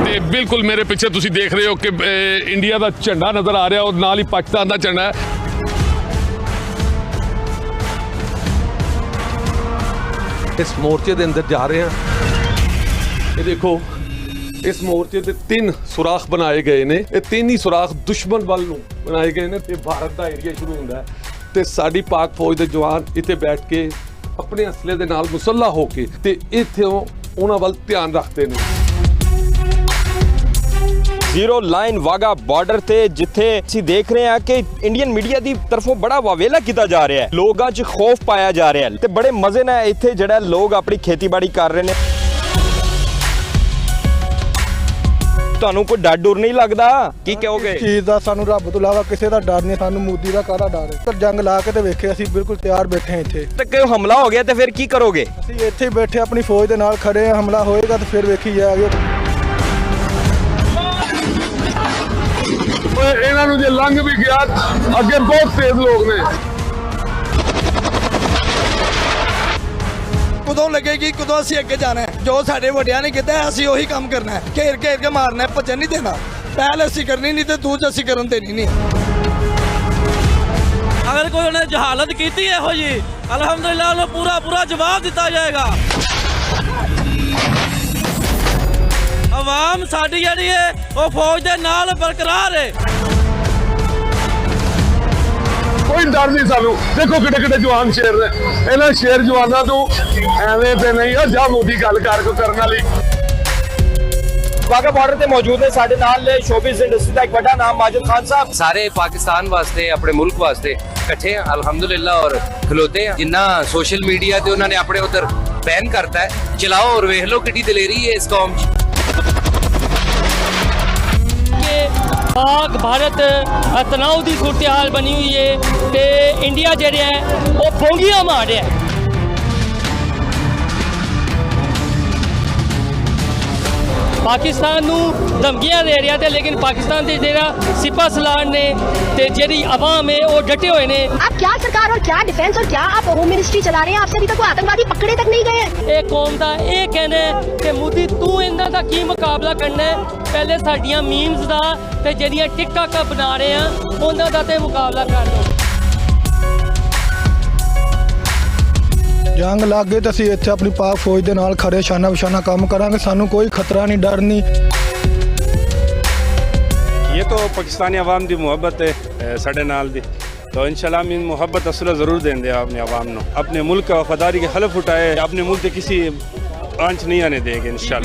ਤੇ ਬਿਲਕੁਲ ਮੇਰੇ ਪਿੱਛੇ ਤੁਸੀਂ ਦੇਖ ਰਹੇ ਹੋ ਕਿ ਇੰਡੀਆ ਦਾ ਝੰਡਾ ਨਜ਼ਰ ਆ ਰਿਹਾ ਔਰ ਨਾਲ ਹੀ ਪਾਕਿਸਤਾਨ ਦਾ ਝੰਡਾ ਹੈ। ਇਸ ਮੋਰਚੇ ਦੇ ਅੰਦਰ ਜਾ ਰਹੇ ਹਾਂ। ਇਹ ਦੇਖੋ, ਇਸ ਮੋਰਚੇ ਦੇ 3 ਸੁਰਾਖ ਬਣਾਏ ਗਏ ਨੇ। ਇਹ 3 ਹੀ ਸੁਰਾਖ ਦੁਸ਼ਮਣ ਵੱਲ ਨੂੰ ਬਣਾਏ ਗਏ ਨੇ ਤੇ ਭਾਰਤ ਦਾ ਏਰੀਆ ਸ਼ੁਰੂ ਹੁੰਦਾ ਹੈ ਤੇ ਸਾਡੀ ਪਾਕ ਫੌਜ ਦੇ ਜਵਾਨ ਇੱਥੇ ਬੈਠ ਕੇ ਆਪਣੇ ਅਸਲੇ ਦੇ ਨਾਲ ਮੁਸੱਲਾ ਹੋ ਕੇ ਤੇ ਇੱਥੋਂ ਉਹਨਾਂ ਵੱਲ ਧਿਆਨ ਰੱਖਦੇ ਨੇ। ਜ਼ੀਰੋ ਲਾਈਨ ਵਾਗਾ ਬਾਰਡਰ ਤੇ ਜਿੱਥੇ ਅਸੀਂ ਦੇਖ ਰਹੇ ਹਾਂ ਕਿ ਇੰਡੀਅਨ ਮੀਡੀਆ ਦੀ ਤਰਫੋਂ ਬੜਾ ਵਾਵੇਲਾ ਕੀਤਾ ਜਾ ਰਿਹਾ ਹੈ, ਲੋਕਾਂ 'ਚ ਖੌਫ ਪਾਇਆ ਜਾ ਰਿਹਾ ਹੈ ਤੇ ਬੜੇ ਮਜ਼ੇ ਨਾਲ ਇੱਥੇ ਜਿਹੜਾ ਲੋਕ ਆਪਣੀ ਖੇਤੀਬਾੜੀ ਕਰ ਰਹੇ ਨੇ। ਤੁਹਾਨੂੰ ਕੋਈ ਡਰ ਡੁਰ ਨਹੀਂ ਲੱਗਦਾ? ਕੀ ਕਹੋਗੇ? ਚੀਜ਼ ਦਾ ਸਾਨੂੰ ਰੱਬ ਤੋਂ ਇਲਾਵਾ ਕਿਸੇ ਦਾ ਡਰ ਨਹੀਂ, ਸਾਨੂੰ ਮੋਦੀ ਦਾ ਕਾਹਦਾ ਡਰ ਹੈ। ਪਰ ਜੰਗ ਲਾ ਕੇ ਤੇ ਵੇਖੇ, ਅਸੀਂ ਬਿਲਕੁਲ ਤਿਆਰ ਬੈਠੇ ਹਾਂ ਇੱਥੇ। ਤੇ ਕੋਈ ਹਮਲਾ ਹੋ ਗਿਆ ਤੇ ਫਿਰ ਕੀ ਕਰੋਗੇ? ਅਸੀਂ ਇੱਥੇ ਹੀ ਬੈਠੇ ਆਪਣੀ ਫੌਜ ਦੇ ਨਾਲ ਖੜੇ ਹਾਂ, ਹਮਲਾ ਹੋਏਗਾ ਤਾਂ ਫਿਰ ਵੇਖੀ ਜਾਏਗਾ। ਇਹਨਾਂ ਨੂੰ ਜੇ ਲੰਘ ਵੀ ਗਿਆ, ਅੱਗੇ ਬਹੁਤ ਤੇਜ਼ ਲੋਕ ਨੇ। ਕਦੋਂ ਲੱਗੇਗੀ, ਕਦੋਂ ਅਸੀਂ ਅੱਗੇ ਜਾਣਾ ਹੈ? ਜੋ ਸਾਡੇ ਵੱਡਿਆਂ ਨੇ ਕੀਤਾ ਅਸੀਂ ਉਹੀ ਕੰਮ ਕਰਨਾ ਹੈ। ਘੇਰ ਘੇਰ ਕੇ ਮਾਰਨਾ ਹੈ, ਭੱਜਣ ਨਹੀਂ ਦੇਣਾ। ਪਹਿਲ ਅਸੀਂ ਕਰਨੀ ਨਹੀਂ ਤੇ ਦੂਜ ਅਸੀਂ ਕਰਨ ਦੇਣੀ ਨਹੀਂ। ਅਗਰ ਕੋਈ ਉਹਨੇ ਜਹਾਲਤ ਕੀਤੀ ਇਹੋ ਜੀ, ਅਲਹਮਦੁਲਿਲਾ ਉਹਨੂੰ ਪੂਰਾ ਜਵਾਬ ਦਿੱਤਾ ਜਾਏਗਾ। ਆਵਾਮ ਸਾਡੀ ਜਿਹੜੀ ਹੈ ਉਹ ਫੌਜ ਦੇ ਨਾਲ ਬਰਕਰਾਰ ਹੈ। ਕੋਈ ਡਰ ਨਹੀਂ ਸਾਨੂੰ। ਦੇਖੋ ਕਿੱਡੇ ਕਿੱਡੇ ਜਵਾਨ ਸ਼ੇਰ ਨੇ। ਇਹਨਾਂ ਸ਼ੇਰ ਜਵਾਨਾਂ ਤੋਂ ਐਵੇਂ ਤੇ ਨਹੀਂ ਆ ਜਾ ਮੋਦੀ ਗੱਲ ਕਰਨ ਵਾਲੀ। ਵਾਗਾ ਬਾਰਡਰ ਤੇ ਮੌਜੂਦ ਨੇ ਸਾਡੇ ਨਾਲ ਸ਼ੋਬਿਜ਼ ਇੰਡਸਟਰੀ ਦਾ ਇੱਕ ਵੱਡਾ ਨਾਮ ਮਾਜਿਦ ਖਾਨ ਸਾਹਿਬ। ਸਾਰੇ ਪਾਕਿਸਤਾਨ ਵਾਸਤੇ, ਆਪਣੇ ਮੁਲਕ ਵਾਸਤੇ ਇਕੱਠੇ ਆ ਅਲਹਮਦੁਲਿਲਾ ਔਰ ਖਲੋਤੇ ਆ। ਜਿੰਨਾ ਸੋਸ਼ਲ ਮੀਡੀਆ ਤੇ ਉਹਨਾਂ ਨੇ ਆਪਣੇ ਉਧਰ ਬੈਨ ਕਰਤਾ ਹੈ, ਚਲਾਓ ਔਰ ਵੇਖ ਲਓ ਕਿੱਡੀ ਦਲੇਰੀ ਹੈ ਇਸ ਕੌਮ 'ਚ। पाक भारत तनाव की सूरत हाल बनी हुई है तो इंडिया जेह्ड़ा है वो बोंगियां मार रहा है। पाकिस्तान नूं धमकियां दे रहा है, लेकिन पाकिस्तान के जेह्ड़ा सिपा सलार ने ते जेह्ड़ी अवाम है वो डटे हुए ने। आप क्या सरकार और क्या डिफेंस और क्या आप होम मिनिस्ट्री चला रहे हैं? आपसे अभी तक कोई आतंकवादी पकड़े तक नहीं गए। ये कौम का ये कहना है कि मोदी तू इन्हां दा की मुकाबला करना है? पहले साडियां मीम्स दा ते जेह्ड़ियां टिकटॉक बना रहे हैं उन्हां दा ते मुकाबला कर लो। ਜੰਗ ਲੱਗ ਗਏ ਤਾਂ ਅਸੀਂ ਇੱਥੇ ਆਪਣੀ ਪਾਕ ਫੌਜ ਦੇ ਨਾਲ ਖੜੇ ਸ਼ਾਨਾ ਬਸ਼ਾਨਾ ਕੰਮ ਕਰਾਂਗੇ। ਸਾਨੂੰ ਕੋਈ ਖਤਰਾ ਨਹੀਂ, ਡਰ ਨਹੀਂ। ये तो पाकिस्तानी अवाम की मुहब्बत है साढ़े नाल दी, तो इंशाल्लाह हम इन मुहब्बत असला जरूर देंगे अपने अवाम को। अपने मुल्क का वफादारी के हलफ उठाए, अपने मुल्क से किसी आंच नहीं आने देंगे इंशाल्लाह।